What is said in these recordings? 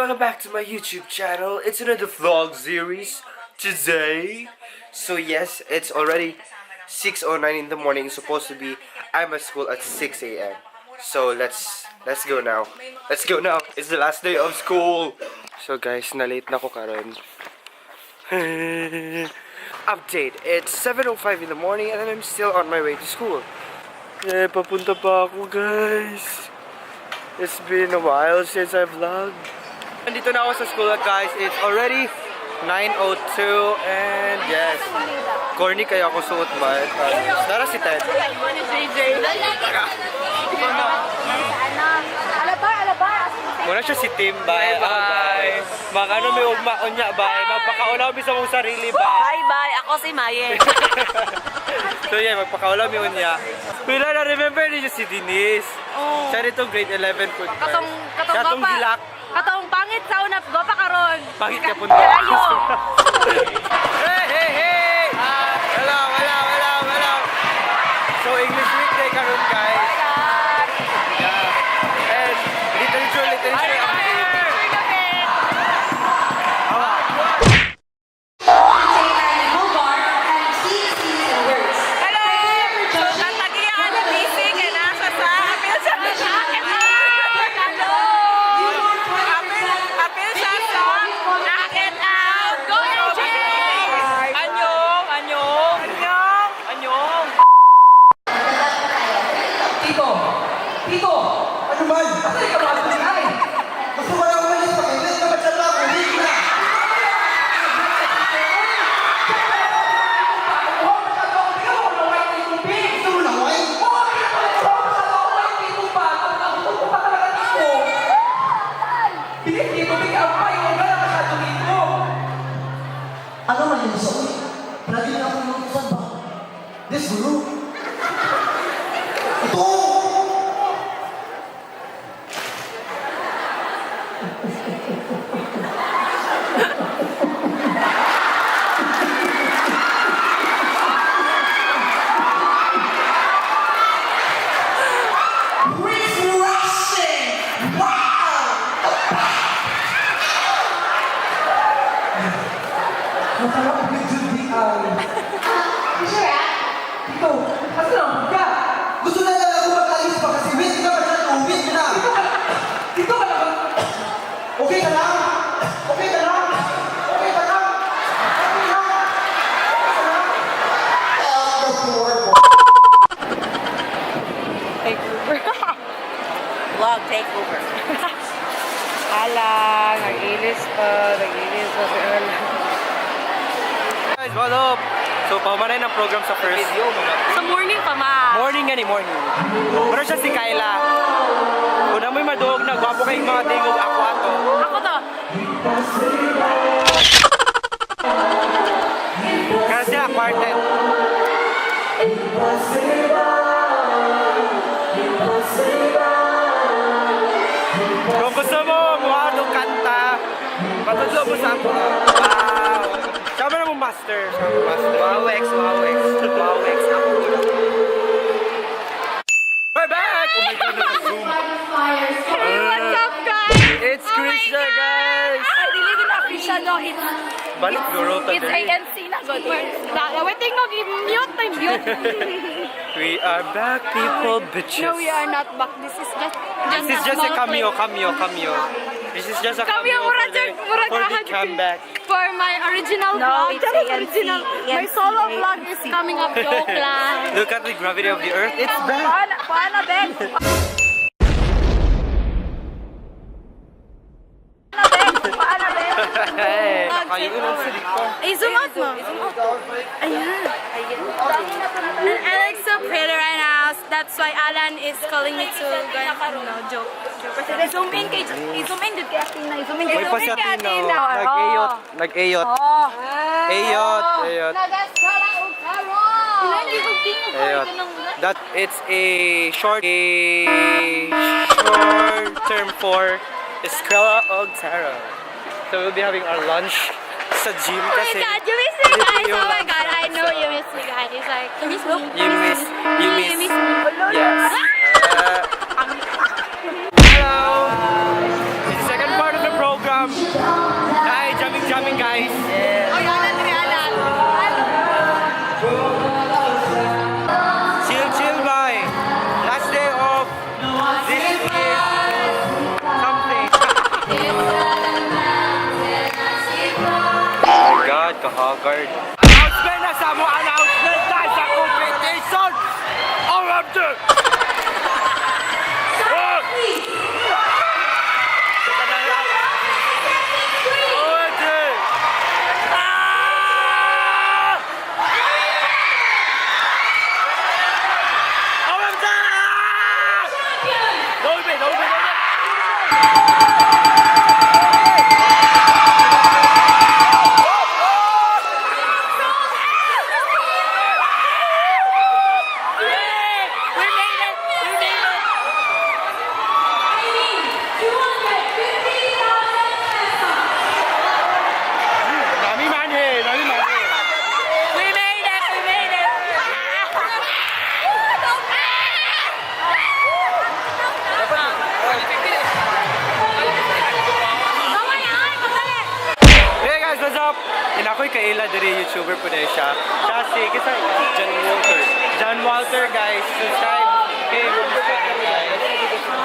welcome back to my YouTube channel. It's another vlog series today. So yes, it's already 6:09 in the morning. It's supposed to be I'm at school at 6 a.m. So let's go now. Let's go now. It's the last day of school. So guys, na-late na ko karon. Update. It's 7:05 in the morning and I'm still on my way to school. Papunta pa ako, guys. It's been a while since I vlogged. Nandito na ako sa school, guys. It's already 9:02 and yes, corny kaya ako suot ba? Tara si Ted. Muna siya si Tim, bye. Bye. Makano may ugma unya, bye. Magpakaulaw mi sa mong sarili, bye. Bye. Ako si Maye. So yeah, magpakaulaw mi unya. Pila na remember niyo si Denise. Oh. Siya nito grade 11 po. Katong gilak. Katong pangit sa unap go pa karon. Pangit ka punta. Ayo. Hey. Hello. So English week day karon, guys. Yeah. And literature Tito! Ano man? Kasi ka ba ay? Gusto ko lang umalis pa kayo. Wait ka ba dyan ako? Wait na! Gusto mo ng wine? Ano man yung gusto? Lagi na ako nagustuhan ba? This guru? Ito! Masarap medyo di ay. Sure ah? Ito, kasi lang ka. Gusto na lang ako mag-alis pa kasi wait ka ba dyan? Wait na. Dito ka lang. Okay ka lang? Okay ka lang? Okay ka lang? Okay lang? Take over. Vlog take over. Alang, nag-ilis pa si Alang. Guys, what up? So pamanay ng program sa first video. Sa morning pa ma. Morning. Pero siya si Kyla. Kung na mo'y maduog na, gwapo kayong mga tingog ako ato. Ako to. Kaya sila quartet. Kung gusto mo, mukha itong kanta, patudlo mo sa ako. Wow! Siya mo na mong master. Wow, X. We're back! Oh my God, naka-zoom. Hey, what's up guys? It's Krisha, guys! Ay, dili ko na official no. Balik luro ta It's dali. ANC na good. Waiting no, mute my mute. We are back, people, bitches. No, we are not back. This is Just a cameo. This is just a cameo for the comeback. For my original vlog. it's Original. My solo vlog is coming up. Joke lang. Look at the gravity of the earth. It's back. Paano, Ben? Hey, nakayunan sa dito. Zoom out mo. Ayan. And I look so pretty right now. That's why Alan is calling me to go and joke. Zoom in kay zoom in dito kay Atina. Zoom in kay May pasatino. Nag-ayot. Nagasala o karon. Ayot. That it's a short term for Eskwela og Taro. So we'll be having our lunch sa gym Oh my kasi. God, you miss me guys. Oh my God, I know you miss me guys. Like, you miss me. You miss me. Yes. Hello. This is the second part of the program. ka-haggard. Announcement na sa mo! Announcement na sa competition! All of them! Ako'y kaila diri YouTuber po dahil siya. Siya si John Walter. John Walter guys, subscribe kay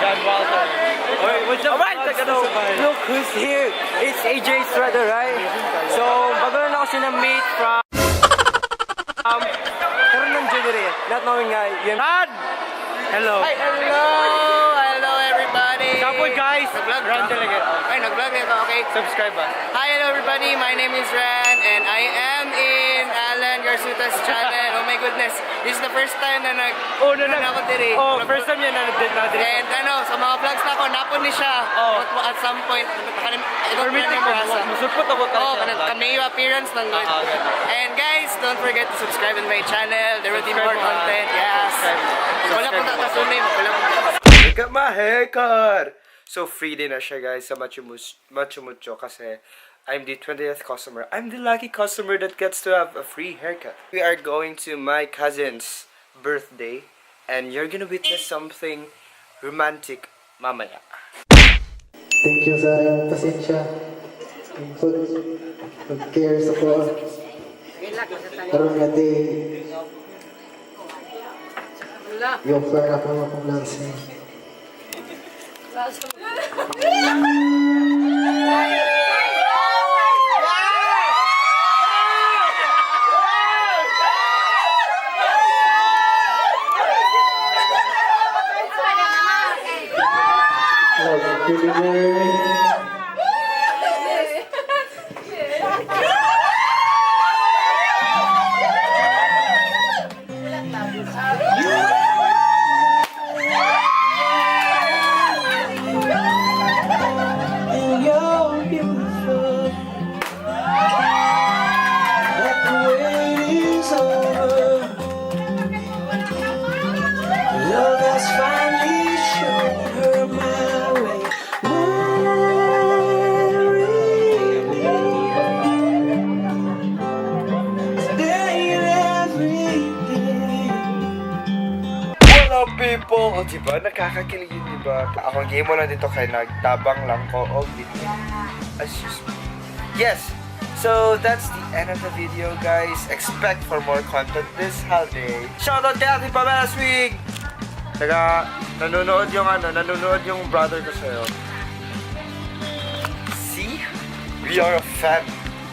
John Walter. What's up? Look who's here. It's AJ Estrada, right? So, bago na ako siya na meet from karoon ng January. Not knowing nga yun. Hello. Hi, hello everybody. Kapod guys, Ran talaga. Ay, nag-vlog ito, okay. Subscribe ba? Hi, hello everybody. My name is Ran and I am in Alan Garsuta's channel. Oh my goodness. This is the first time na ako diri. First time yan na diri. And sa mga vlogs na ako, napon ni siya. At some point, I don't remember asa. Musupot ako Cameo appearance ng And guys, don't forget to subscribe in my channel. There will be more content. Yes. Wala po nakasunay. Look at my haircut! So free din na siya guys sa Machu Mucho kasi I'm the 20th customer. I'm the lucky customer that gets to have a free haircut. We are going to my cousin's birthday and you're gonna witness something romantic mamaya. Thank you sa iyong pasensya. Pag-care sa ko. Karoon nga di. Yung fair ako akong lansing. People, o diba? Nakakakilig yun, diba? Ako game mo lang dito kay nagtabang lang ko o video. Yes! So, that's the end of the video, guys. Expect for more content this holiday. Shoutout kay Ate Pamela Swig! Taga, nanonood yung brother ko sa'yo. See? We are a fan.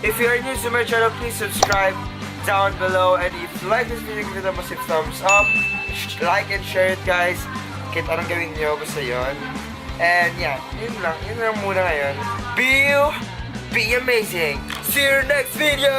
If you are new to my channel, please subscribe down below. And if you like this video, give it a massive thumbs up. Like and share it, guys. Kahit anong gawin nyo, basta yun. And yeah, yun lang muna ngayon. Be amazing. See you next video!